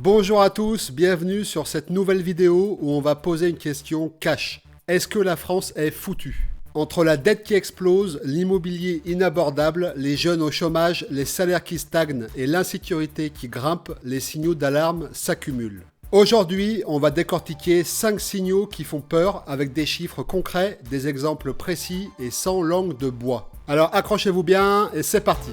Bonjour à tous, bienvenue sur cette nouvelle vidéo où on va poser une question cash. Est-ce que la France est foutue? Entre la dette qui explose, l'immobilier inabordable, les jeunes au chômage, les salaires qui stagnent et l'insécurité qui grimpe, les signaux d'alarme s'accumulent. Aujourd'hui, on va décortiquer 5 signaux qui font peur avec des chiffres concrets, des exemples précis et sans langue de bois. Alors accrochez-vous bien et c'est parti!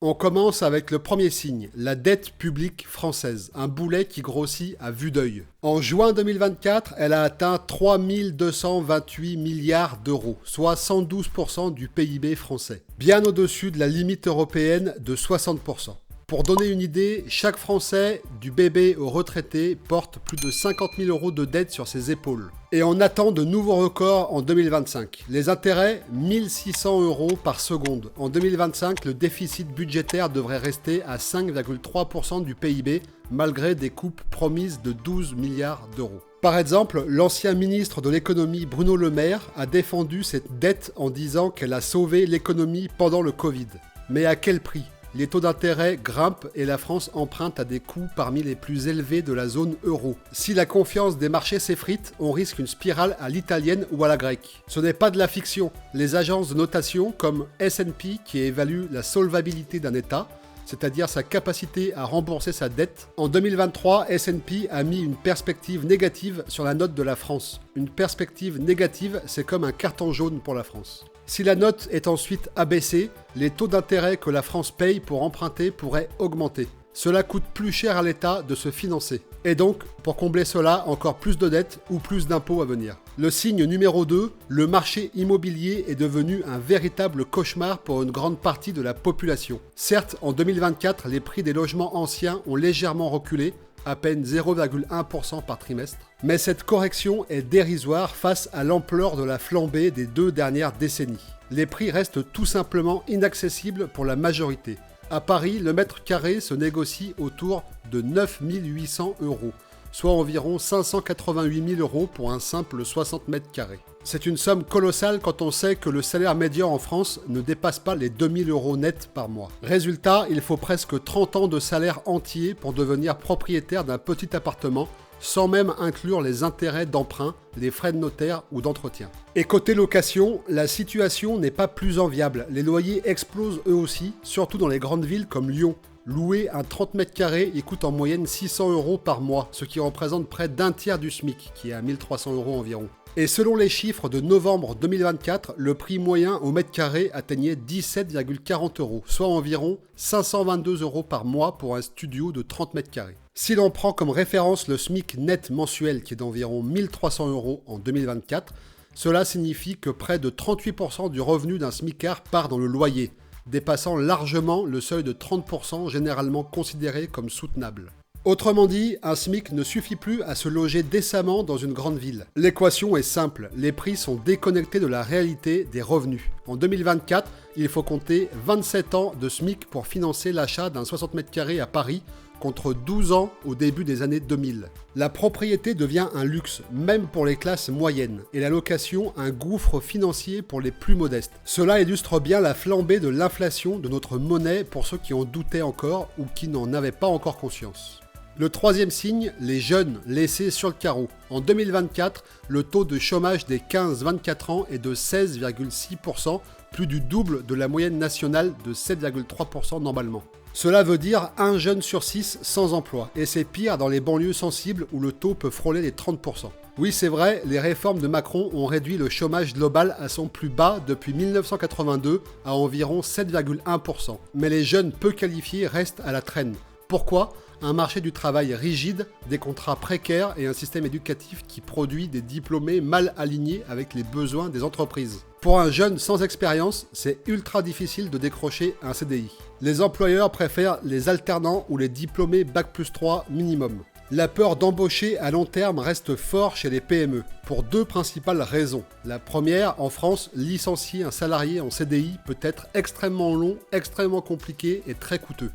On commence avec le premier signe, la dette publique française, un boulet qui grossit à vue d'œil. En juin 2024, elle a atteint 3 228 milliards d'euros, soit 112% du PIB français, bien au-dessus de la limite européenne de 60%. Pour donner une idée, chaque Français, du bébé au retraité, porte plus de 50 000 euros de dette sur ses épaules. Et on attend de nouveaux records en 2025. Les intérêts, 1 600 euros par seconde. En 2025, le déficit budgétaire devrait rester à 5,3% du PIB, malgré des coupes promises de 12 milliards d'euros. Par exemple, l'ancien ministre de l'économie Bruno Le Maire a défendu cette dette en disant qu'elle a sauvé l'économie pendant le Covid. Mais à quel prix ? Les taux d'intérêt grimpent et la France emprunte à des coûts parmi les plus élevés de la zone euro. Si la confiance des marchés s'effrite, on risque une spirale à l'italienne ou à la grecque. Ce n'est pas de la fiction. Les agences de notation comme S&P qui évaluent la solvabilité d'un État, c'est-à-dire sa capacité à rembourser sa dette. En 2023, S&P a mis une perspective négative sur la note de la France. Une perspective négative, c'est comme un carton jaune pour la France. Si la note est ensuite abaissée, les taux d'intérêt que la France paye pour emprunter pourraient augmenter. Cela coûte plus cher à l'État de se financer. Et donc, pour combler cela, encore plus de dettes ou plus d'impôts à venir. Le signe numéro 2, le marché immobilier est devenu un véritable cauchemar pour une grande partie de la population. Certes, en 2024, les prix des logements anciens ont légèrement reculé, à peine 0,1% par trimestre. Mais cette correction est dérisoire face à l'ampleur de la flambée des 2 dernières décennies. Les prix restent tout simplement inaccessibles pour la majorité. À Paris, le mètre carré se négocie autour de 9 800 euros, soit environ 588 000 euros pour un simple 60 mètres carrés. C'est une somme colossale quand on sait que le salaire médian en France ne dépasse pas les 2 000 euros nets par mois. Résultat, il faut presque 30 ans de salaire entier pour devenir propriétaire d'un petit appartement, sans même inclure les intérêts d'emprunt, les frais de notaire ou d'entretien. Et côté location, la situation n'est pas plus enviable. Les loyers explosent eux aussi, surtout dans les grandes villes comme Lyon. Louer un 30 mètres carrés, il coûte en moyenne 600 euros par mois, ce qui représente près d'un tiers du SMIC, qui est à 1 300 euros environ. Et selon les chiffres de novembre 2024, le prix moyen au mètre carré atteignait 17,40 euros, soit environ 522 euros par mois pour un studio de 30 mètres carrés. Si l'on prend comme référence le SMIC net mensuel qui est d'environ 1 300 euros en 2024, cela signifie que près de 38% du revenu d'un SMICard part dans le loyer, dépassant largement le seuil de 30% généralement considéré comme soutenable. Autrement dit, un SMIC ne suffit plus à se loger décemment dans une grande ville. L'équation est simple, les prix sont déconnectés de la réalité des revenus. En 2024, il faut compter 27 ans de SMIC pour financer l'achat d'un 60 mètres carrés à Paris, contre 12 ans au début des années 2000. La propriété devient un luxe, même pour les classes moyennes, et la location un gouffre financier pour les plus modestes. Cela illustre bien la flambée de l'inflation de notre monnaie pour ceux qui en doutaient encore ou qui n'en avaient pas encore conscience. Le troisième signe, les jeunes laissés sur le carreau. En 2024, le taux de chômage des 15-24 ans est de 16,6%, plus du double de la moyenne nationale de 7,3% normalement. Cela veut dire un jeune sur 6 sans emploi, et c'est pire dans les banlieues sensibles où le taux peut frôler les 30%. Oui, c'est vrai, les réformes de Macron ont réduit le chômage global à son plus bas depuis 1982 à environ 7,1%. Mais les jeunes peu qualifiés restent à la traîne. Pourquoi ? Un marché du travail rigide, des contrats précaires et un système éducatif qui produit des diplômés mal alignés avec les besoins des entreprises. Pour un jeune sans expérience, c'est ultra difficile de décrocher un CDI. Les employeurs préfèrent les alternants ou les diplômés Bac+3 minimum. La peur d'embaucher à long terme reste fort chez les PME, pour 2 principales raisons. La première, en France, licencier un salarié en CDI peut être extrêmement long, extrêmement compliqué et très coûteux.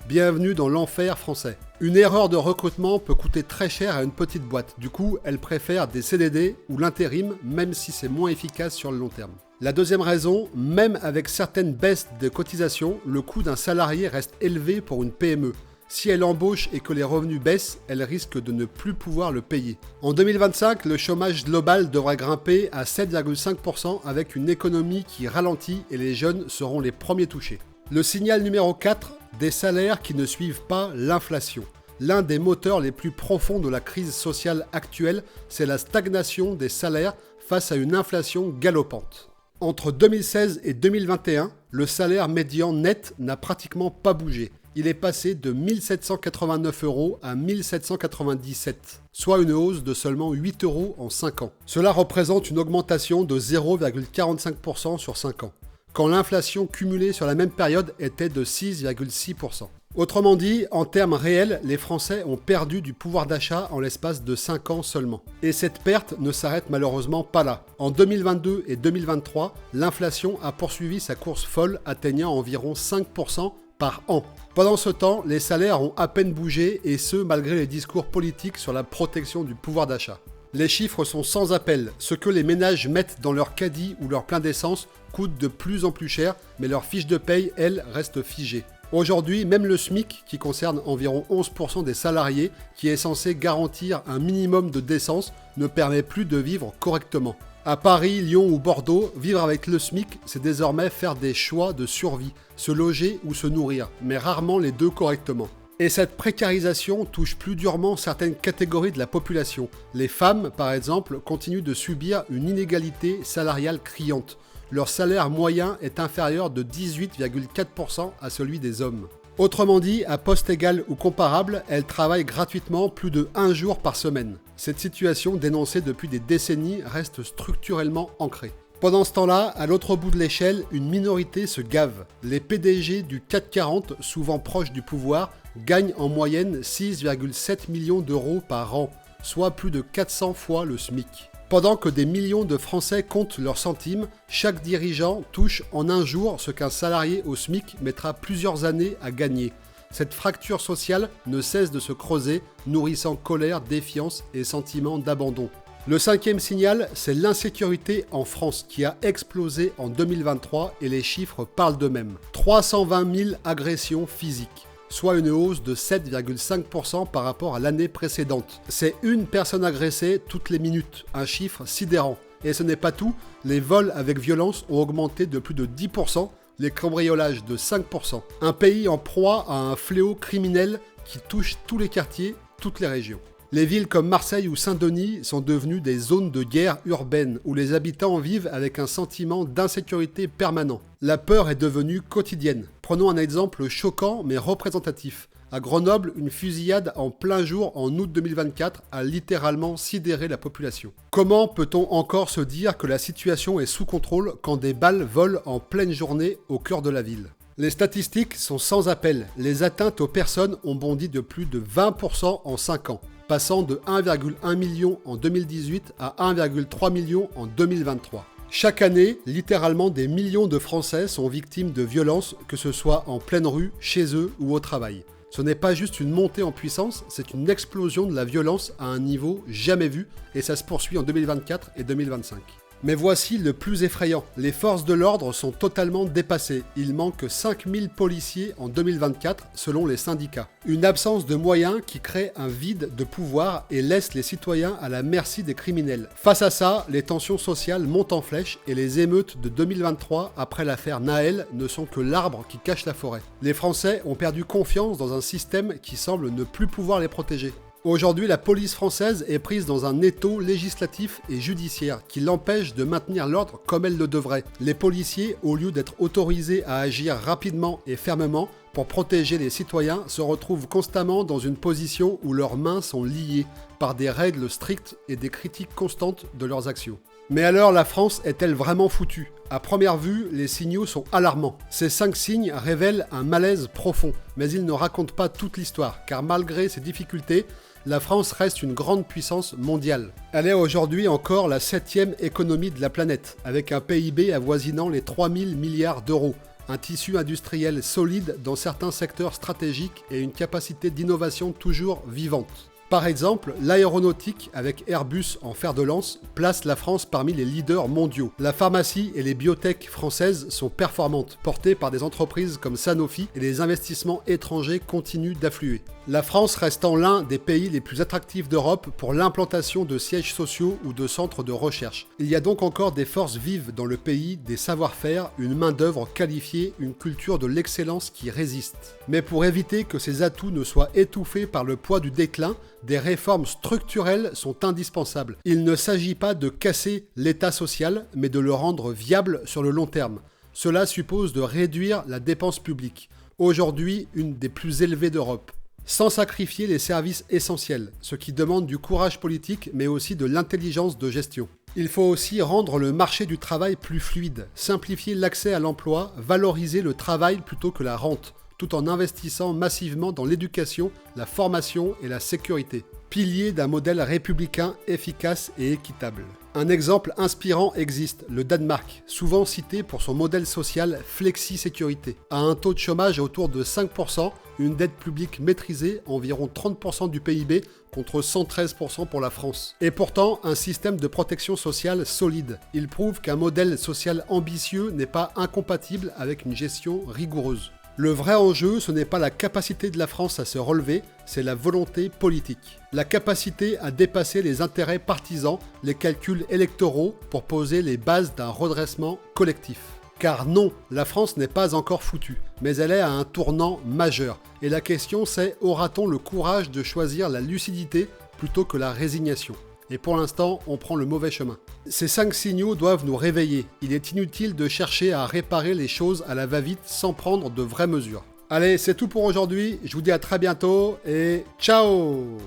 Bienvenue dans l'enfer français. Une erreur de recrutement peut coûter très cher à une petite boîte. Du coup, elle préfère des CDD ou l'intérim, même si c'est moins efficace sur le long terme. La deuxième raison, même avec certaines baisses de cotisations, le coût d'un salarié reste élevé pour une PME. Si elle embauche et que les revenus baissent, elle risque de ne plus pouvoir le payer. En 2025, le chômage global devrait grimper à 7,5% avec une économie qui ralentit et les jeunes seront les premiers touchés. Le signal numéro 4, des salaires qui ne suivent pas l'inflation. L'un des moteurs les plus profonds de la crise sociale actuelle, c'est la stagnation des salaires face à une inflation galopante. Entre 2016 et 2021, le salaire médian net n'a pratiquement pas bougé. Il est passé de 1 789 € à 1 797, soit une hausse de seulement 8 € en 5 ans. Cela représente une augmentation de 0,45% sur 5 ans, quand l'inflation cumulée sur la même période était de 6,6%. Autrement dit, en termes réels, les Français ont perdu du pouvoir d'achat en l'espace de 5 ans seulement. Et cette perte ne s'arrête malheureusement pas là. En 2022 et 2023, l'inflation a poursuivi sa course folle, atteignant environ 5% par an. Pendant ce temps, les salaires ont à peine bougé, et ce, malgré les discours politiques sur la protection du pouvoir d'achat. Les chiffres sont sans appel. Ce que les ménages mettent dans leur caddie ou leur plein d'essence coûte de plus en plus cher, mais leur fiche de paye, elle, reste figée. Aujourd'hui, même le SMIC, qui concerne environ 11% des salariés, qui est censé garantir un minimum de décence, ne permet plus de vivre correctement. À Paris, Lyon ou Bordeaux, vivre avec le SMIC, c'est désormais faire des choix de survie, se loger ou se nourrir, mais rarement les deux correctement. Et cette précarisation touche plus durement certaines catégories de la population. Les femmes, par exemple, continuent de subir une inégalité salariale criante. Leur salaire moyen est inférieur de 18,4% à celui des hommes. Autrement dit, à poste égal ou comparable, elles travaillent gratuitement plus de 1 jour par semaine. Cette situation, dénoncée depuis des décennies, reste structurellement ancrée. Pendant ce temps-là, à l'autre bout de l'échelle, une minorité se gave. Les PDG du CAC 40, souvent proches du pouvoir, gagnent en moyenne 6,7 millions d'euros par an, soit plus de 400 fois le SMIC. Pendant que des millions de Français comptent leurs centimes, chaque dirigeant touche en un jour ce qu'un salarié au SMIC mettra plusieurs années à gagner. Cette fracture sociale ne cesse de se creuser, nourrissant colère, défiance et sentiment d'abandon. Le cinquième signal, c'est l'insécurité en France qui a explosé en 2023 et les chiffres parlent d'eux-mêmes. 320 000 agressions physiques, soit une hausse de 7,5% par rapport à l'année précédente. C'est une personne agressée toutes les minutes, un chiffre sidérant. Et ce n'est pas tout, les vols avec violence ont augmenté de plus de 10%, les cambriolages de 5%. Un pays en proie à un fléau criminel qui touche tous les quartiers, toutes les régions. Les villes comme Marseille ou Saint-Denis sont devenues des zones de guerre urbaine où les habitants vivent avec un sentiment d'insécurité permanent. La peur est devenue quotidienne. Prenons un exemple choquant mais représentatif. À Grenoble, une fusillade en plein jour en août 2024 a littéralement sidéré la population. Comment peut-on encore se dire que la situation est sous contrôle quand des balles volent en pleine journée au cœur de la ville ? Les statistiques sont sans appel. Les atteintes aux personnes ont bondi de plus de 20% en 5 ans, passant de 1,1 million en 2018 à 1,3 million en 2023. Chaque année, littéralement des millions de Français sont victimes de violences, que ce soit en pleine rue, chez eux ou au travail. Ce n'est pas juste une montée en puissance, c'est une explosion de la violence à un niveau jamais vu, et ça se poursuit en 2024 et 2025. Mais voici le plus effrayant, les forces de l'ordre sont totalement dépassées. Il manque 5000 policiers en 2024 selon les syndicats. Une absence de moyens qui crée un vide de pouvoir et laisse les citoyens à la merci des criminels. Face à ça, les tensions sociales montent en flèche et les émeutes de 2023 après l'affaire Naël ne sont que l'arbre qui cache la forêt. Les Français ont perdu confiance dans un système qui semble ne plus pouvoir les protéger. Aujourd'hui, la police française est prise dans un étau législatif et judiciaire qui l'empêche de maintenir l'ordre comme elle le devrait. Les policiers, au lieu d'être autorisés à agir rapidement et fermement pour protéger les citoyens, se retrouvent constamment dans une position où leurs mains sont liées par des règles strictes et des critiques constantes de leurs actions. Mais alors la France est-elle vraiment foutue ? À première vue, les signaux sont alarmants. Ces 5 signes révèlent un malaise profond, mais ils ne racontent pas toute l'histoire, car malgré ces difficultés, la France reste une grande puissance mondiale. Elle est aujourd'hui encore la 7e économie de la planète, avec un PIB avoisinant les 3000 milliards d'euros, un tissu industriel solide dans certains secteurs stratégiques et une capacité d'innovation toujours vivante. Par exemple, l'aéronautique avec Airbus en fer de lance place la France parmi les leaders mondiaux. La pharmacie et les biotech françaises sont performantes, portées par des entreprises comme Sanofi et les investissements étrangers continuent d'affluer. La France restant l'un des pays les plus attractifs d'Europe pour l'implantation de sièges sociaux ou de centres de recherche. Il y a donc encore des forces vives dans le pays, des savoir-faire, une main-d'œuvre qualifiée, une culture de l'excellence qui résiste. Mais pour éviter que ces atouts ne soient étouffés par le poids du déclin, des réformes structurelles sont indispensables. Il ne s'agit pas de casser l'État social, mais de le rendre viable sur le long terme. Cela suppose de réduire la dépense publique, aujourd'hui une des plus élevées d'Europe, sans sacrifier les services essentiels, ce qui demande du courage politique mais aussi de l'intelligence de gestion. Il faut aussi rendre le marché du travail plus fluide, simplifier l'accès à l'emploi, valoriser le travail plutôt que la rente, tout en investissant massivement dans l'éducation, la formation et la sécurité, piliers d'un modèle républicain efficace et équitable. Un exemple inspirant existe, le Danemark, souvent cité pour son modèle social flexi-sécurité. À un taux de chômage autour de 5%, une dette publique maîtrisée, environ 30% du PIB, contre 113% pour la France. Et pourtant, un système de protection sociale solide. Il prouve qu'un modèle social ambitieux n'est pas incompatible avec une gestion rigoureuse. Le vrai enjeu, ce n'est pas la capacité de la France à se relever, c'est la volonté politique. La capacité à dépasser les intérêts partisans, les calculs électoraux pour poser les bases d'un redressement collectif. Car non, la France n'est pas encore foutue, mais elle est à un tournant majeur. Et la question c'est, aura-t-on le courage de choisir la lucidité plutôt que la résignation ? Et pour l'instant, on prend le mauvais chemin. Ces 5 signaux doivent nous réveiller. Il est inutile de chercher à réparer les choses à la va-vite sans prendre de vraies mesures. Allez, c'est tout pour aujourd'hui. Je vous dis à très bientôt et ciao!